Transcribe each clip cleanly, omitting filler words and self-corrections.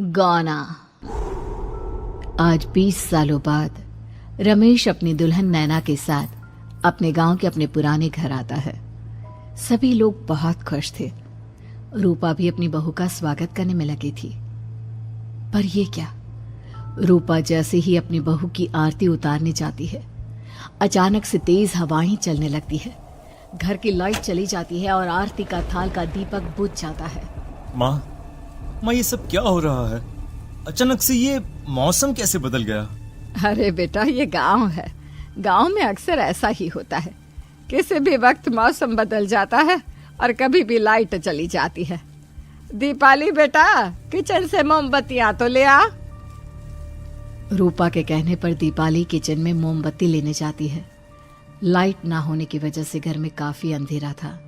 गाना। आज 20 सालों बाद रमेश अपनी दुल्हन नैना के साथ अपने गांव के अपने पुराने घर आता है। सभी लोग बहुत खुश थे। रूपा भी अपनी बहू का स्वागत करने में लगी थी। पर ये क्या, रूपा जैसे ही अपनी बहू की आरती उतारने जाती है, अचानक से तेज हवाएं चलने लगती है। घर की लाइट चली जाती है और आरती का थाल का दीपक बुझ जाता है। माँ, ये सब क्या हो रहा है? अचानक से ये मौसम कैसे बदल गया? अरे बेटा, ये गांव है। गांव में अक्सर ऐसा ही होता है। किसी भी वक्त मौसम बदल जाता है और कभी भी लाइट चली जाती है। दीपाली बेटा, किचन से मोमबत्तियां तो ले आ। रूपा के कहने पर दीपाली किचन में मोमबत्ती लेने जाती है। लाइट ना होने की वजह से घर में काफी अंधेरा था,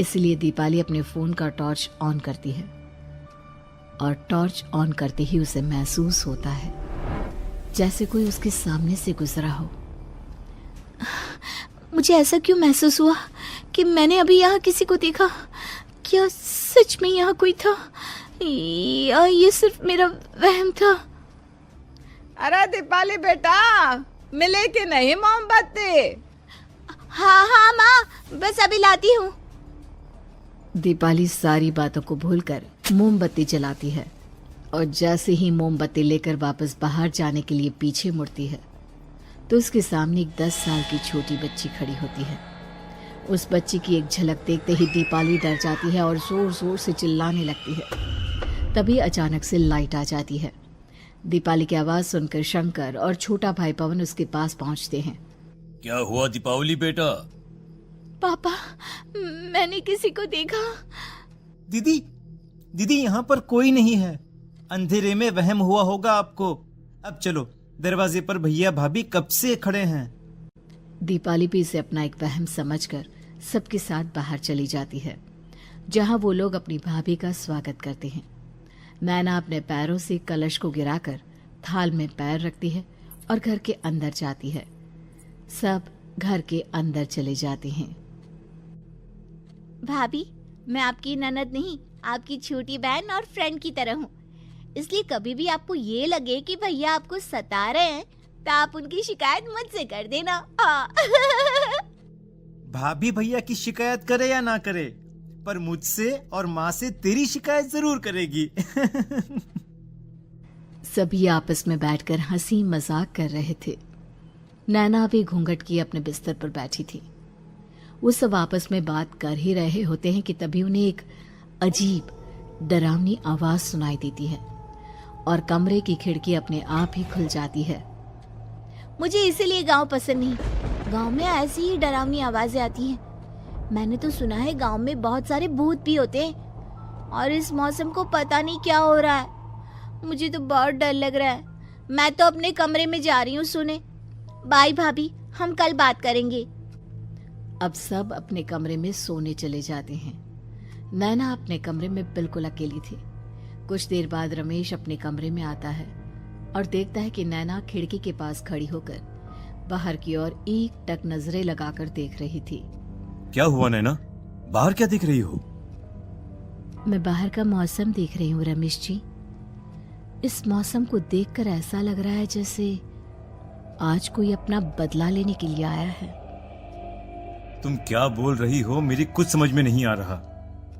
इसलिए दीपाली अपने फोन का टॉर्च ऑन करती है और टॉर्च ऑन करते ही उसे महसूस होता है जैसे कोई उसके सामने से गुजरा हो। मुझे ऐसा क्यों महसूस हुआ कि मैंने अभी यहाँ किसी को देखा? क्या सच में यहाँ कोई था या ये सिर्फ मेरा वहम था? अरे दीपाली बेटा, मिले कि नहीं मोमबत्ती? हाँ माँ, बस अभी लाती हूँ। दीपाली सारी बातों को भूलकर मोमबत्ती जलाती है और जैसे ही मोमबत्ती लेकर वापस बाहर जाने के लिए पीछे मुड़ती है तो उसके सामने एक 10 साल की छोटी बच्ची खड़ी होती है। उस बच्ची की एक झलक देखते ही दीपाली डर जाती है और जोर जोर से चिल्लाने लगती है। तभी अचानक से लाइट आ जाती है। दीपाली की आवाज सुनकर शंकर और छोटा भाई पवन उसके पास पहुंचते हैं। क्या हुआ दीपावली बेटा? पापा, मैंने किसी को देखा। दीदी यहाँ पर कोई नहीं है। अंधेरे में वहम हुआ होगा आपको। अब चलो, दरवाजे पर भैया भाभी कब से खड़े हैं। दीपाली भी इसे अपना एक वहम समझकर सबके साथ बाहर चली जाती है, जहां वो लोग अपनी भाभी का स्वागत करते हैं। नैना अपने पैरों से कलश को गिराकर थाल में पैर रखती है और घर के अंदर जाती है। सब घर के अंदर चले जाते हैं। भाभी, मैं आपकी ननद नहीं, आपकी छोटी बहन और फ्रेंड की तरह हूँ। इसलिए कभी भी आपको ये लगे कि भैया आपको सता रहे हैं तो आप उनकी शिकायत मुझसे कर देना। भाभी भैया की शिकायत करे या ना करे, पर मुझसे और माँ से तेरी शिकायत जरूर करेगी। सभी आपस में बैठकर हंसी मजाक कर रहे थे। नैना भी घूंघट किए अपने बिस्तर पर बैठी थी। वो सब आपस में बात कर ही रहे होते हैं कि तभी उन्हें एक अजीब डरावनी आवाज सुनाई देती है और कमरे की खिड़की अपने आप ही खुल जाती है। मुझे इसीलिए गांव पसंद नहीं। गांव में ऐसी ही डरावनी आवाजें आती हैं। मैंने तो सुना है गांव में बहुत सारे भूत भी होते हैं और इस मौसम को पता नहीं क्या हो रहा है। मुझे तो बहुत डर लग रहा है। मैं तो अपने कमरे में जा रही हूँ सोने। बाय भाभी, हम कल बात करेंगे। अब सब अपने कमरे में सोने चले जाते हैं। नैना अपने कमरे में बिल्कुल अकेली थी। कुछ देर बाद रमेश अपने कमरे में आता है और देखता है कि नैना खिड़की के पास खड़ी होकर बाहर की ओर एक टक नजरें लगाकर देख रही थी। क्या हुआ नैना? बाहर क्या देख रही हो? मैं बाहर का मौसम देख रही हूँ रमेश जी। इस मौसम को देखकर ऐसा लग रहा है जैसे आज कोई अपना बदला लेने के लिए आया है। तुम क्या बोल रही हो? मेरी कुछ समझ में नहीं आ रहा।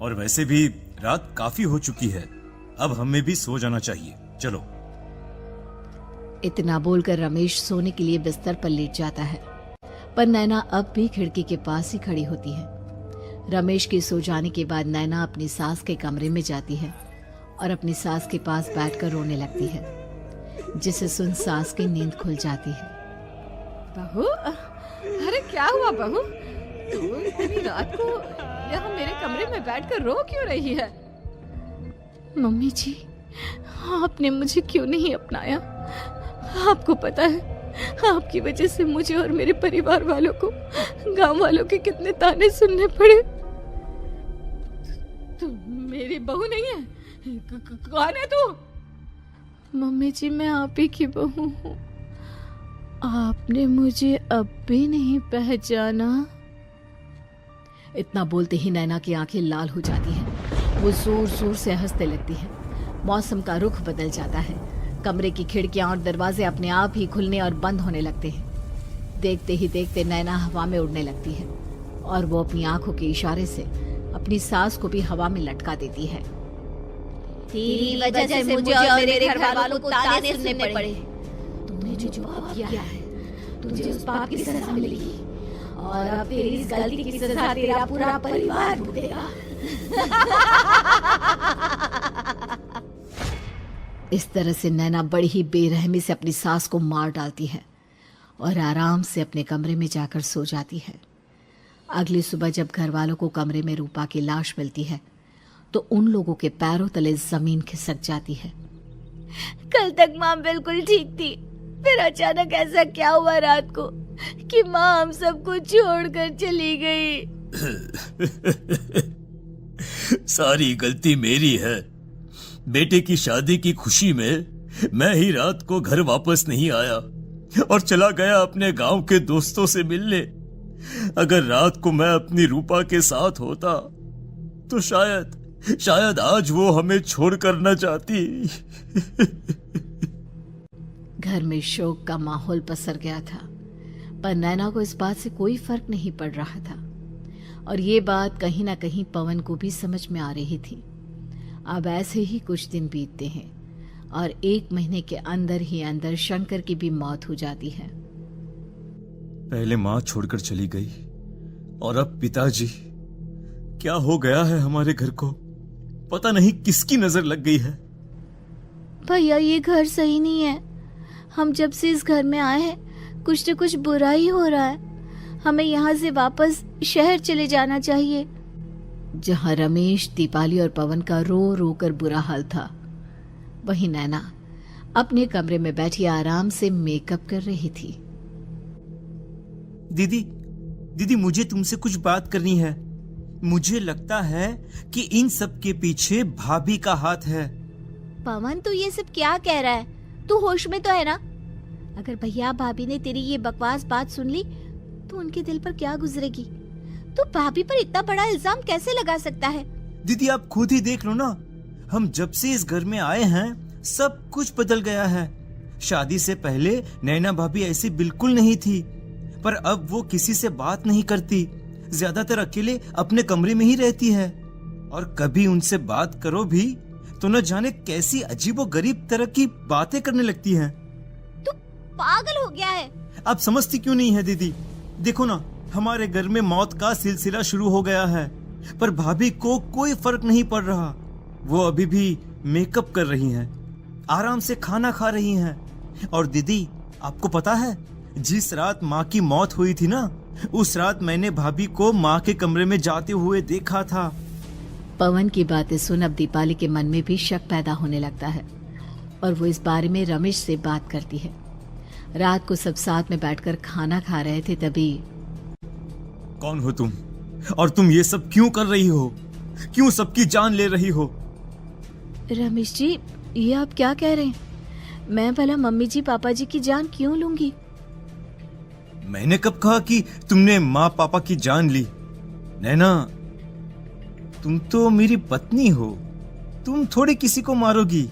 और वैसे भी रात काफी हो चुकी है, अब हमें भी सो जाना चाहिए। चलो। इतना बोलकर रमेश सोने के लिए बिस्तर पर लेट जाता है, पर नैना अब भी खिड़की के पास ही खड़ी होती है। रमेश के सो जाने के बाद नैना अपनी सास के कमरे में जाती है और अपनी सास के पास बैठकर रोने लगती है, जिसे सुन सास की नींद खुल जाती है। बहू, अरे क्या हुआ बहू? तू इतनी रात को यहाँ मेरे कमरे में बैठकर रो क्यों रही है? मम्मी जी, आपने मुझे क्यों नहीं अपनाया? आपको पता है, आपकी वजह से मुझे और मेरे परिवार वालों को गांव वालों के कितने ताने सुनने पड़े। तू मेरी बहू नहीं है? कौन है तू? मम्मी जी, मैं आप ही की बहू हूँ। आपने मुझे अब भी नहीं पहचाना? इतना बोलते ही नैना की आंखें लाल हो जाती हैं। वो जोर जोर से हंसने लगती है। मौसम का रुख बदल जाता है। कमरे की खिड़कियां और दरवाजे अपने आप ही खुलने और बंद होने लगते हैं। देखते ही देखते नैना हवा में उड़ने लगती है और वो अपनी आंखों के इशारे से अपनी सांस को भी हवा में लटका देती है। तेरी वजह से मुझे और मेरे घर वालों को ताने सुनने पड़े। तुमने जो पाप किया है, तुझे उस पाप की सजा मिलेगी और अब तेरी इस गलती की सजा तेरा पूरा परिवार भुगतेगा। इस तरह से नैना बड़ी ही बेरहमी से अपनी सास को मार डालती है और आराम से अपने कमरे में जाकर सो जाती है। अगली सुबह जब घर वालों को कमरे में रूपा की लाश मिलती है तो उन लोगों के पैरों तले जमीन खिसक जाती है। कल तक माँ बिल्कुल ठीक थी, फिर अचानक ऐसा क्या हुआ रात को कि माँ हम सबको छोड़कर चली गई। सारी गलती मेरी है। बेटे की शादी की खुशी में मैं ही रात को घर वापस नहीं आया और चला गया अपने गांव के दोस्तों से मिलने। अगर रात को मैं अपनी रूपा के साथ होता तो शायद आज वो हमें छोड़कर न जाती। घर में शोक का माहौल पसर गया था, पर नैना को इस बात से कोई फर्क नहीं पड़ रहा था और ये बात कहीं ना कहीं पवन को भी समझ में आ रही थी। अब ऐसे ही कुछ दिन बीतते हैं और 1 महीने के अंदर ही अंदर शंकर की भी मौत हो जाती है। पहले माँ छोड़कर चली गई और अब पिताजी। क्या हो गया है हमारे घर को? पता नहीं किसकी नजर लग गई है। भैया ये घर सही नहीं है। हम जब से इस घर में आए हैं कुछ न कुछ बुरा ही हो रहा है। हमें यहाँ से वापस शहर चले जाना चाहिए। जहाँ रमेश, दीपाली और पवन का रो रो कर बुरा हाल था, वहीं नैना अपने कमरे में बैठी आराम से मेकअप कर रही थी। दीदी मुझे तुमसे कुछ बात करनी है। मुझे लगता है कि इन सब के पीछे भाभी का हाथ है। पवन तू ये सब क्या कह रहा है? तू होश में तो है ना? अगर भैया भाभी ने तेरी ये बकवास बात सुन ली तो उनके दिल पर क्या गुजरेगी? तू भाभी पर इतना बड़ा इल्जाम कैसे लगा सकता है? दीदी आप खुद ही देख लो ना, हम जब से इस घर में आए हैं सब कुछ बदल गया है। शादी से पहले नैना भाभी ऐसी बिल्कुल नहीं थी, पर अब वो किसी से बात नहीं करती, ज्यादातर अकेले अपने कमरे में ही रहती है और कभी उनसे बात करो भी तो न जाने कैसी अजीबोगरीब तरह की बातें करने लगती हैं। तू पागल हो गया है? आप समझती क्यों नहीं है दीदी? देखो ना, हमारे घर में मौत का सिलसिला शुरू हो गया है, पर भाभी को कोई फर्क नहीं पड़ रहा। वो अभी भी मेकअप कर रही हैं, आराम से खाना खा रही हैं। और दीदी आपको पता है, जिस रात माँ की मौत हुई थी ना, उस रात मैंने भाभी को माँ के कमरे में जाते हुए देखा था। पवन की बातें सुन अब दीपाली के मन में भी शक पैदा होने लगता है और वो इस बारे में रमेश से बात करती है। रात को सब साथ में बैठकर खाना खा रहे थे, तभी कौन हो तुम और तुम ये सब क्यों कर रही हो? क्यों सबकी जान ले रही हो? रमेश जी, ये आप क्या कह रहे हैं? मैं भला मम्मी जी पापा जी की जान क्यों लूंगी? मैंने कब कहा कि तुमने माँ पापा की जान ली? नैना, तुम तो मेरी पत्नी हो, तुम थोड़ी किसी को मारोगी।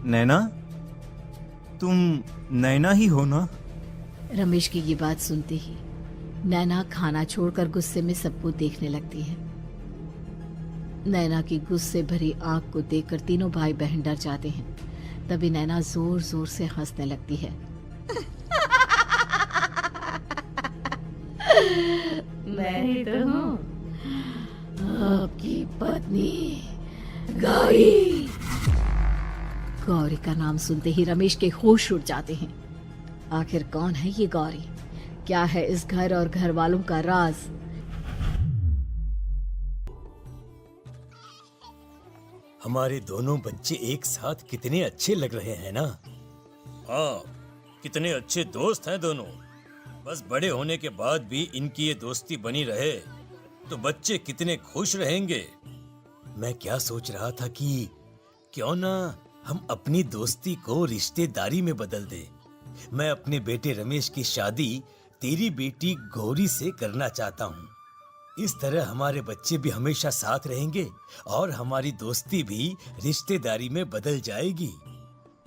नैना, तुम नैना ही हो ना? रमेश की ये बात सुनते ही नैना खाना छोड़कर गुस्से में सबको देखने लगती है। नैना की गुस्से भरी आंख को देखकर तीनों भाई बहन डर जाते हैं। तभी नैना जोर जोर से हंसने लगती है। मैं ही तो हूँ आपकी पत्नी गौरी। गौरी का नाम सुनते ही रमेश के होश उड़ जाते हैं। आखिर कौन है ये गौरी? क्या है इस घर और घर वालों का राज? हमारे दोनों बच्चे एक साथ कितने अच्छे लग रहे हैं ना? हाँ, कितने अच्छे दोस्त हैं दोनों। बस बड़े होने के बाद भी इनकी ये दोस्ती बनी रहे तो बच्चे कितने खुश रहेंगे। मैं क्या सोच रहा था कि क्यों ना हम अपनी दोस्ती को रिश्तेदारी में बदल दें। मैं अपने बेटे रमेश की शादी तेरी बेटी गौरी से करना चाहता हूँ। इस तरह हमारे बच्चे भी हमेशा साथ रहेंगे और हमारी दोस्ती भी रिश्तेदारी में बदल जाएगी।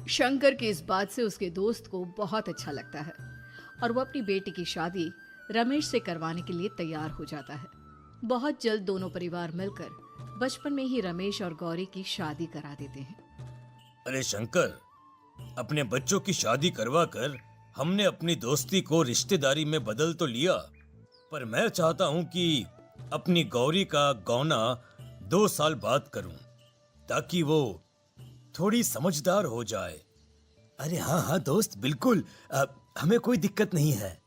शंकर की इस बात से उसके दोस्त को बहुत अच्छा लगता है और वो अपनी बेटी की शादी रमेश से करवाने के लिए तैयार हो जाता है। बहुत जल्द दोनों परिवार मिलकर बचपन में ही रमेश और गौरी की शादी करा देते हैं। अरे शंकर, अपने बच्चों की शादी करवा कर हमने अपनी दोस्ती को रिश्तेदारी में बदल तो लिया, पर मैं चाहता हूं कि अपनी गौरी का गौना 2 साल बाद करूं, ताकि वो थोड़ी समझदार हो जाए। अरे हाँ हाँ दोस्त, बिल्कुल, हमें कोई दिक्कत नहीं है।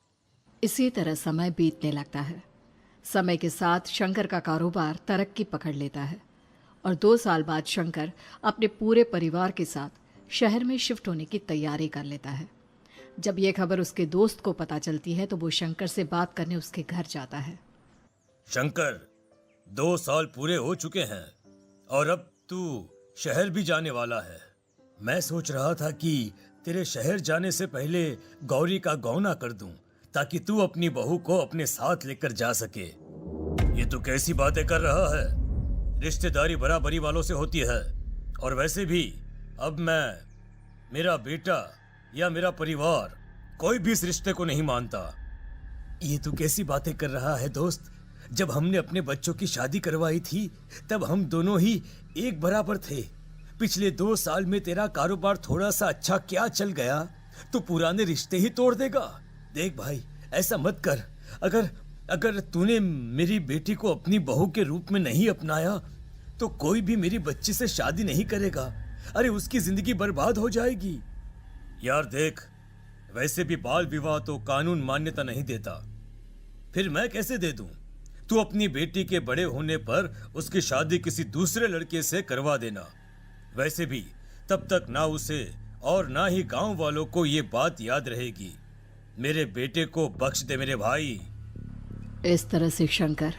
इसी तरह समय बीतने लगता है। समय के साथ शंकर का कारोबार तरक्की पकड़ लेता है और 2 साल बाद शंकर अपने पूरे परिवार के साथ शहर में शिफ्ट होने की तैयारी कर लेता है। जब यह खबर उसके दोस्त को पता चलती है तो वो शंकर से बात करने उसके घर जाता है। शंकर, 2 साल पूरे हो चुके हैं और अब तू शहर भी जाने वाला है। मैं सोच रहा था कि तेरे शहर जाने से पहले गौरी का गौना कर दूं, ताकि तू अपनी बहू को अपने साथ लेकर जा सके। ये तू कैसी बातें कर रहा है? रिश्तेदारी बराबरी वालों से होती है, और वैसे भी अब मेरा बेटा या मेरा परिवार कोई भी इस रिश्ते को नहीं मानता। ये तू कैसी बातें कर रहा है दोस्त? जब हमने अपने बच्चों की शादी करवाई थी तब हम दोनों ही एक बराबर थे। पिछले 2 साल में तेरा कारोबार थोड़ा सा अच्छा क्या चल गया तो पुराने रिश्ते ही तोड़ देगा। देख भाई, ऐसा मत कर। अगर तूने मेरी बेटी को अपनी बहू के रूप में नहीं अपनाया तो कोई भी मेरी बच्ची से शादी नहीं करेगा। अरे उसकी जिंदगी बर्बाद हो जाएगी। यार देख, वैसे भी बाल विवाह तो कानून मान्यता नहीं देता, फिर मैं कैसे दे दूं? तू अपनी बेटी के बड़े होने पर उसकी शादी किसी दूसरे लड़के से करवा देना। वैसे भी तब तक ना उसे और ना ही गांव वालों को ये बात याद रहेगी। मेरे बेटे को बख्श दे मेरे भाई। इस तरह से शंकर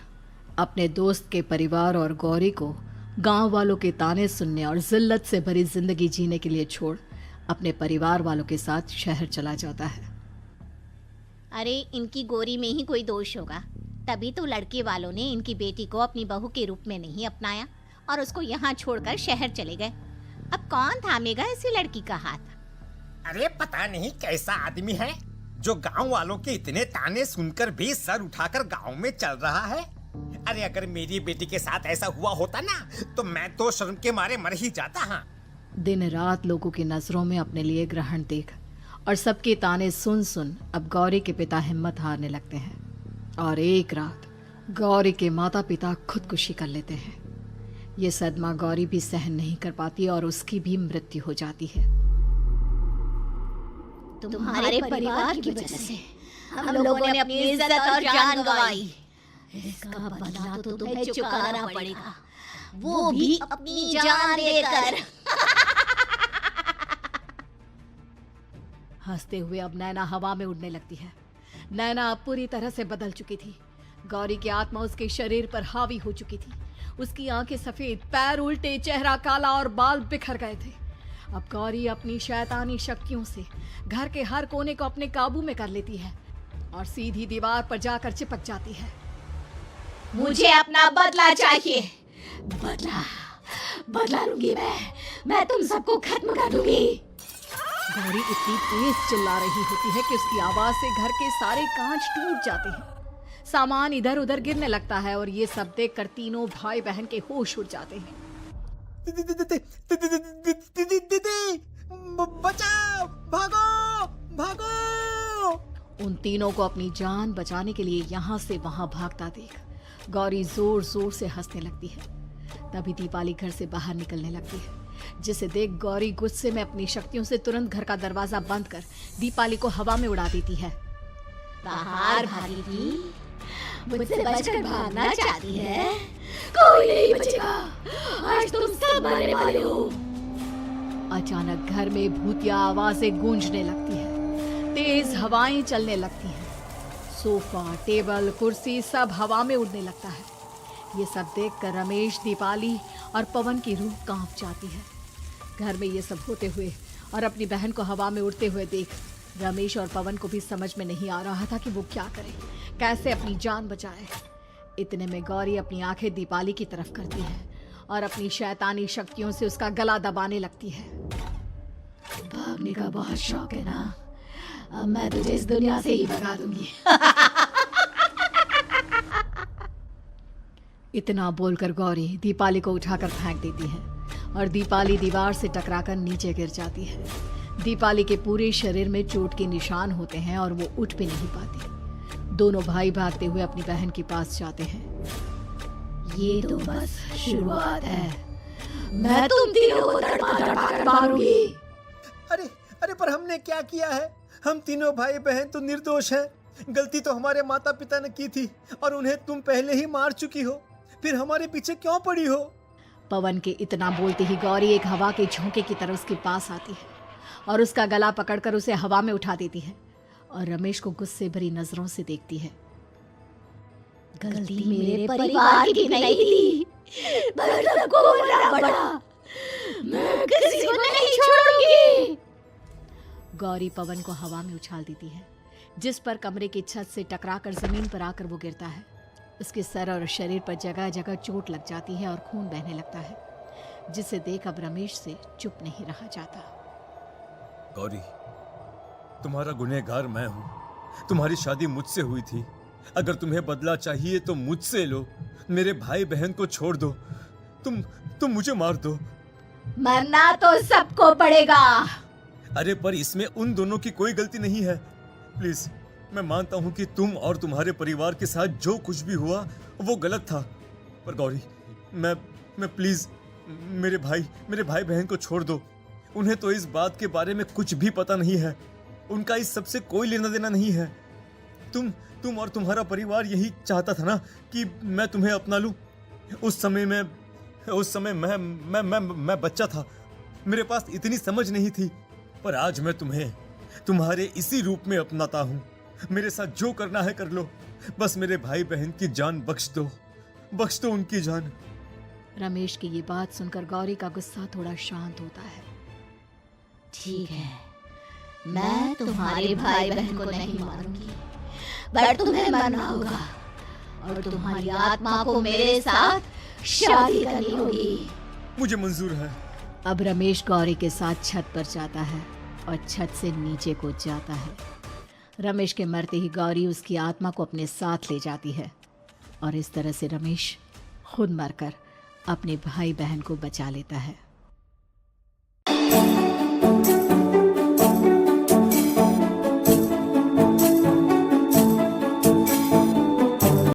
अपने दोस्त के परिवार और गौरी को गांव वालों के ताने सुनने और जिल्लत से भरी जिंदगी जीने के लिए छोड़ अपने परिवार वालों के साथ शहर चला जाता है। अरे इनकी गोरी में ही कोई दोष होगा, तभी तो लड़के वालों ने इनकी बेटी को अपनी बहू के रूप में नहीं अपनाया और उसको यहाँ छोड़कर शहर चले गए। अब कौन थामेगा ऐसी लड़की का हाथ? अरे पता नहीं कैसा आदमी है जो गांव वालों के इतने ताने सुनकर भी सर उठाकर गांव में चल रहा है। अरे अगर मेरी बेटी के साथ ऐसा हुआ होता ना तो मैं तो शर्म के मारे मर ही जाता। हाँ, दिन रात लोगों की नजरों में अपने लिए ग्रहण देख और सबके ताने सुन सुन अब गौरी के पिता हिम्मत हारने लगते हैं और एक रात गौरी के माता पिता खुदकुशी कर लेते हैं। ये सदमा गौरी भी सहन नहीं कर पाती और उसकी भी मृत्यु हो जाती है। तुम्हारे परिवार की वजह से हम लोगों ने अपनी इज्जत और जान गंवाई। इसका बदला तो तुम्हें चुकाना पड़ेगा, वो भी अपनी जान देकर। हंसते हुए अब नैना हवा में उड़ने लगती है। नैना अब पूरी तरह से बदल चुकी थी। गौरी की आत्मा उसके शरीर पर हावी हो चुकी थी। उसकी आंखें सफेद, पैर उल्टे, चेहरा काला और बाल बिखर गए थे। अब गौरी अपनी शैतानी शक्तियों से घर के हर कोने को अपने काबू में कर लेती है और सीधी दीवार पर जाकर चिपक जाती है। मुझे अपना बदला चाहिए। बदला लूंगी मैं तुम सबको खत्म कर दूंगी। गौरी इतनी तेज चिल्ला रही होती है कि उसकी आवाज से घर के सारे कांच टूट जाते हैं। सामान इधर उधर गिरने लगता है और ये सब देखकर तीनों भाई बहन के होश उड़ जाते हैं। बचाओ, भागो भागो। उन तीनों को अपनी जान बचाने के लिए यहाँ से वहां भागता देख गौरी जोर जोर से हंसने लगती है। तभी दीपाली घर से बाहर निकलने लगती है, जिसे देख गौरी गुस्से में अपनी शक्तियों से तुरंत घर का दरवाजा बंद कर दीपाली को हवा में उड़ा देती है। बाहर भागी, मुझसे बचकर भागना चाहती है? कोई नहीं बचेगा, आज तुम सब मरने वाले हो। अचानक घर में भूतिया आवाजें गूंजने लगती है, तेज हवाएं चलने लगती हैं। सोफा, टेबल, कुर्सी सब हवा में उड़ने लगता है। ये सब देखकर रमेश, दीपाली और पवन की रूह कांप जाती है। घर में ये सब होते हुए और अपनी बहन को हवा में उड़ते हुए देख रमेश और पवन को भी समझ में नहीं आ रहा था कि वो क्या करे, कैसे अपनी जान बचाए। इतने में गौरी अपनी आंखें दीपाली की तरफ करती है और अपनी शैतानी शक्तियों से उसका गला दबाने लगती है। भागने का बहुत शौक है ना, अब मैं तुझे इस दुनिया से ही भगा दूंगी। इतना बोलकर गौरी दीपाली को उठाकर फेंक देती है और दीपाली दीवार से टकराकर नीचे गिर जाती है। दीपाली के पूरे शरीर में चोट के निशान होते हैं और वो उठ भी नहीं पाती। दोनों भाई भागते हुए अपनी बहन के पास जाते हैं। ये तो बस शुरुआत है, मैं तुम तीनों को तड़पा कर मारूंगी। अरे अरे, पर हमने क्या किया है? हम तीनों भाई बहन तो निर्दोष हैं। गलती तो हमारे माता पिता ने की थी और उन्हें तुम पहले ही मार चुकी हो, फिर हमारे पीछे क्यों पड़ी हो? पवन के इतना बोलते ही गौरी एक हवा के झोंके की तरह उसके पास आती है और उसका गला पकड़कर उसे हवा में उठा देती है और रमेश को गुस्से भरी नजरों से देखती है। गलती मेरे परिवार की नहीं थी, पर सबको बोलना पड़ा। मैं किसी को नहीं छोड़ूंगी। गौरी पवन को हवा में उछाल देती है, जिस पर कमरे की छत से टकराकर जमीन पर आकर वो गिरता है। उसके सर और शरीर पर जगह जगह चोट लग जाती है और खून बहने लगता है, जिसे देख अब रमेश से चुप नहीं रहा जाता। गौरी, तुम्हारा गुनहगार मैं हूँ। तुम्हारी शादी मुझसे हुई थी। अगर तुम्हें बदला चाहिए तो मुझसे लो। मेरे भाई बहन को छोड़ दो। तुम मुझे मार दो। मरना तो सबको पड़ेगा। अरे पर इसमें उन दोनों की कोई गलती नहीं है। प्लीज, मैं मानता हूँ कि तुम और तुम्हारे परिवार के साथ जो कुछ भी हुआ वो गलत था, पर गौरी, मैं प्लीज मेरे भाई बहन को छोड़ दो। उन्हें तो इस बात के बारे में कुछ भी पता नहीं है। उनका इस सब से कोई लेना देना नहीं है। तुम और तुम्हारा परिवार यही चाहता था ना कि मैं तुम्हें अपना लूं। उस समय मैं बच्चा था, मेरे पास इतनी समझ नहीं थी, पर आज मैं तुम्हें तुम्हारे इसी रूप में अपनाता हूं। मेरे साथ जो करना है कर लो, बस मेरे भाई बहन की जान बख्श दो उनकी जान। रमेश की ये बात सुनकर गौरी का गुस्सा थोड़ा शांत होता है। ठीक है, मैं तुम्हारे भाई बहन को नहीं मारूंगी, पर तुम्हें मरना होगा और तुम्हारी आत्मा को मेरे साथ शादी करनी होगी। मुझे मंजूर है। अब रमेश गौरी के साथ छत पर जाता है और छत से नीचे को जाता है। रमेश के मरते ही गौरी उसकी आत्मा को अपने साथ ले जाती है और इस तरह से रमेश खुद मरकर अपने भाई बहन को बचा लेता है।